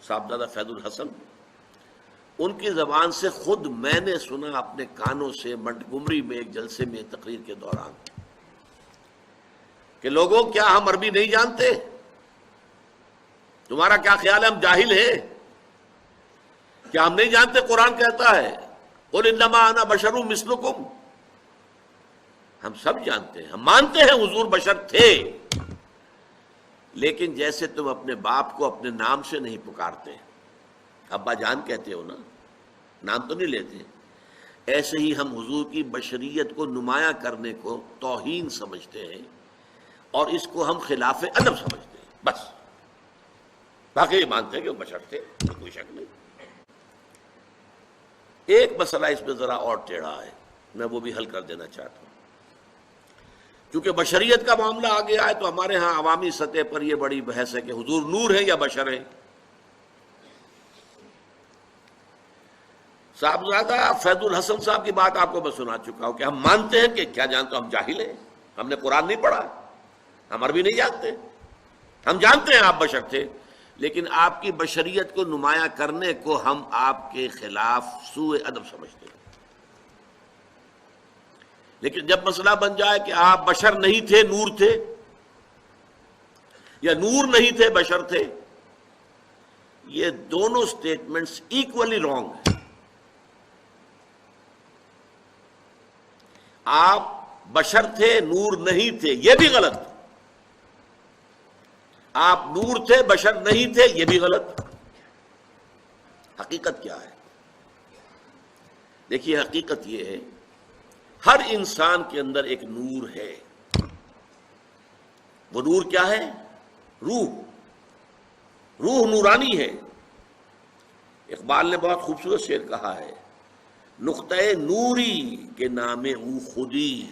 صاحبزادہ فیض الحسن، ان کی زبان سے خود میں نے سنا اپنے کانوں سے منٹگمری میں ایک جلسے میں تقریر کے دوران کہ لوگوں کیا ہم عربی نہیں جانتے؟ تمہارا کیا خیال ہے ہم جاہل ہیں؟ کیا ہم نہیں جانتے قرآن کہتا ہے قل انما انا بشر مثلکم؟ ہم سب جانتے ہیں، ہم مانتے ہیں حضور بشر تھے، لیکن جیسے تم اپنے باپ کو اپنے نام سے نہیں پکارتے، ابا جان کہتے ہو نا، نام تو نہیں لیتے، ایسے ہی ہم حضور کی بشریت کو نمایاں کرنے کو توہین سمجھتے ہیں اور اس کو ہم خلاف ادب سمجھتے ہیں، بس باقی مانتے ہیں کہ وہ بشر تھے، کوئی شک نہیں۔ ایک مسئلہ اس میں ذرا اور ٹیڑھا ہے، میں وہ بھی حل کر دینا چاہتا ہوں۔ چونکہ بشریت کا معاملہ آ گیا ہے تو ہمارے ہاں عوامی سطح پر یہ بڑی بحث ہے کہ حضور نور ہے یا بشر ہے۔ صاحبزادہ فیض الحسن صاحب کی بات آپ کو میں سنا چکا ہوں کہ ہم مانتے ہیں کہ کیا جانتے ہم جاہل ہیں، ہم نے قرآن نہیں پڑھا، ہم عربی نہیں جانتے، ہم جانتے ہیں آپ بشر تھے، لیکن آپ کی بشریت کو نمایاں کرنے کو ہم آپ کے خلاف سوء ادب سمجھتے ہیں۔ لیکن جب مسئلہ بن جائے کہ آپ بشر نہیں تھے نور تھے، یا نور نہیں تھے بشر تھے، یہ دونوں سٹیٹمنٹس ایکولی رانگ ہیں۔ آپ بشر تھے نور نہیں تھے یہ بھی غلط، آپ نور تھے بشر نہیں تھے یہ بھی غلط۔ حقیقت کیا ہے؟ دیکھیے حقیقت یہ ہے ہر انسان کے اندر ایک نور ہے۔ وہ نور کیا ہے؟ روح نورانی ہے۔ اقبال نے بہت خوبصورت شعر کہا ہے، نقطۂ نوری کے نام او خودی،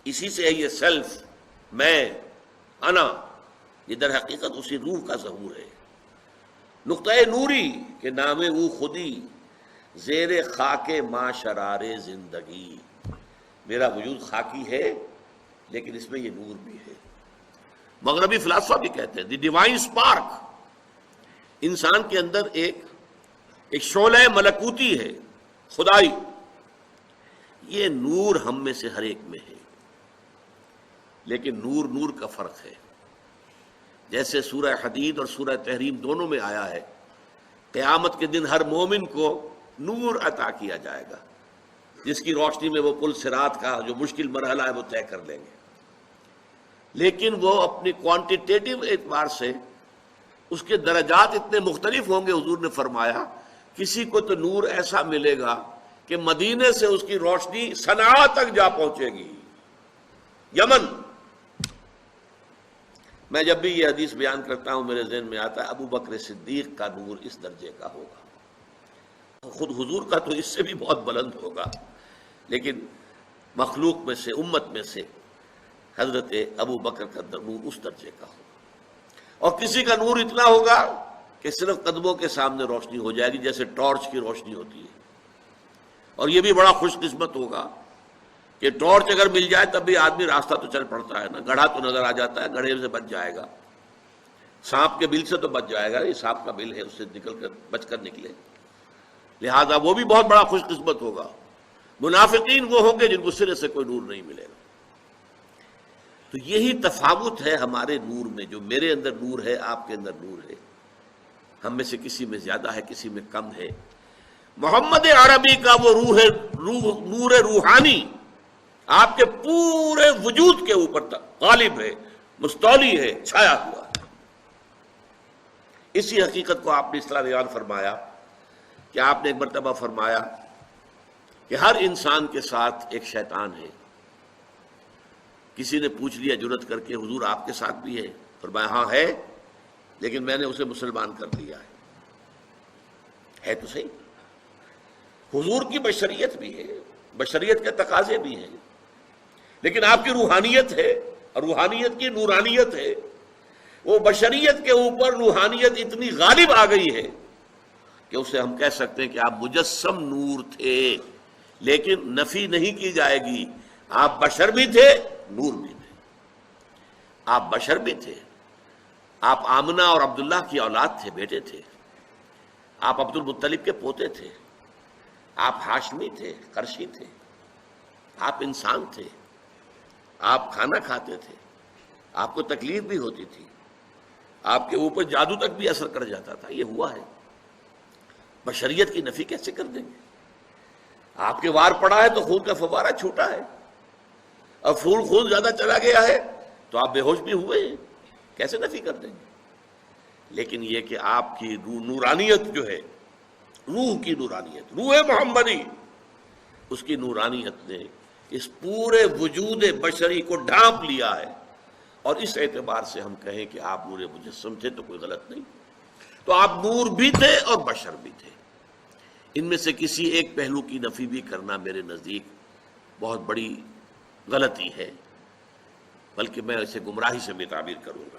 اسی سے ہے یہ سیلف، میں، انا، یہ در حقیقت اسی روح کا ظہور ہے۔ نقطۂ نوری کے نام او خودی، زیر خاک ما شرار زندگی، میرا وجود خاکی ہے لیکن اس میں یہ نور بھی ہے۔ مغربی فلاسفہ بھی کہتے ہیں دی ڈیوائن اسپارک، انسان کے اندر ایک شعلہ ملکوتی ہے، خدائی، یہ نور ہم میں سے ہر ایک میں ہے، لیکن نور کا فرق ہے۔ جیسے سورہ حدید اور سورہ تحریم دونوں میں آیا ہے، قیامت کے دن ہر مومن کو نور عطا کیا جائے گا، جس کی روشنی میں وہ پل صراط کا جو مشکل مرحلہ ہے وہ طے کر لیں گے، لیکن وہ اپنی کوانٹیٹیو اعتبار سے اس کے درجات اتنے مختلف ہوں گے۔ حضور نے فرمایا کسی کو تو نور ایسا ملے گا کہ مدینے سے اس کی روشنی صنعاء تک جا پہنچے گی، یمن۔ میں جب بھی یہ حدیث بیان کرتا ہوں میرے ذہن میں آتا ہے ابو بکر صدیق کا نور اس درجے کا ہوگا، خود حضور کا تو اس سے بھی بہت بلند ہوگا، لیکن مخلوق میں سے، امت میں سے حضرت ابو بکر کا نور اس درجے کا ہوگا۔ اور کسی کا نور اتنا ہوگا کہ صرف قدموں کے سامنے روشنی ہو جائے گی، جیسے ٹارچ کی روشنی ہوتی ہے۔ اور یہ بھی بڑا خوش قسمت ہوگا کہ ٹارچ اگر مل جائے تب بھی آدمی راستہ تو چل پڑتا ہے نا، گڑھا تو نظر آ جاتا ہے، گڑھے سے بچ جائے گا، سانپ کے بل سے تو بچ جائے گا، یہ سانپ کا بل ہے، اس سے بچ کر نکلے، لہذا وہ بھی بہت بڑا خوش قسمت ہوگا۔ منافقین وہ ہوں گے جن کو سرے سے کوئی نور نہیں ملے گا۔ تو یہی تفاوت ہے ہمارے نور میں، جو میرے اندر نور ہے، آپ کے اندر نور ہے، ہم میں سے کسی میں زیادہ ہے، کسی میں کم ہے۔ محمد عربی کا وہ نور روحانی آپ کے پورے وجود کے اوپر غالب ہے، مستولی ہے، چھایا ہوا ہے۔ اسی حقیقت کو آپ نے اس طرح بیان فرمایا کہ آپ نے ایک مرتبہ فرمایا کہ ہر انسان کے ساتھ ایک شیطان ہے۔ کسی نے پوچھ لیا جرأت کر کے حضور آپ کے ساتھ بھی ہے؟ فرمایا ہاں ہے، لیکن میں نے اسے مسلمان کر دیا ہے تو صحیح۔ حضور کی بشریت بھی ہے، بشریت کے تقاضے بھی ہیں، لیکن آپ کی روحانیت ہے، اور روحانیت کی نورانیت ہے۔ وہ بشریت کے اوپر روحانیت اتنی غالب آ گئی ہے کہ اسے ہم کہہ سکتے ہیں کہ آپ مجسم نور تھے، لیکن نفی نہیں کی جائے گی، آپ بشر بھی تھے، نور بھی تھے۔ آپ بشر بھی تھے، آپ آمنہ اور عبداللہ کی اولاد تھے، بیٹے تھے، آپ عبد المطلب کے پوتے تھے، آپ ہاشمی تھے، قرشی تھے، آپ انسان تھے، آپ کھانا کھاتے تھے، آپ کو تکلیف بھی ہوتی تھی، آپ کے اوپر جادو تک بھی اثر کر جاتا تھا، یہ ہوا ہے، بشریت کی نفی کیسے کر دیں گے؟ آپ کے وار پڑا ہے تو خون کا فوارہ چھوٹا ہے، اب خون زیادہ چلا گیا ہے تو آپ بے ہوش بھی ہوئے ہیں، کیسے نفی کر دیں گے؟ لیکن یہ کہ آپ کی نورانیت جو ہے، روح کی نورانیت، روح محمدی، اس کی نورانیت نے اس پورے وجود بشری کو ڈھانپ لیا ہے، اور اس اعتبار سے ہم کہیں کہ آپ نور مجسم تھے تو کوئی غلط نہیں۔ تو آپ نور بھی تھے اور بشر بھی تھے، ان میں سے کسی ایک پہلو کی نفی بھی کرنا میرے نزدیک بہت بڑی غلطی ہے، بلکہ میں اسے گمراہی سے بھی تعبیر کروں گا۔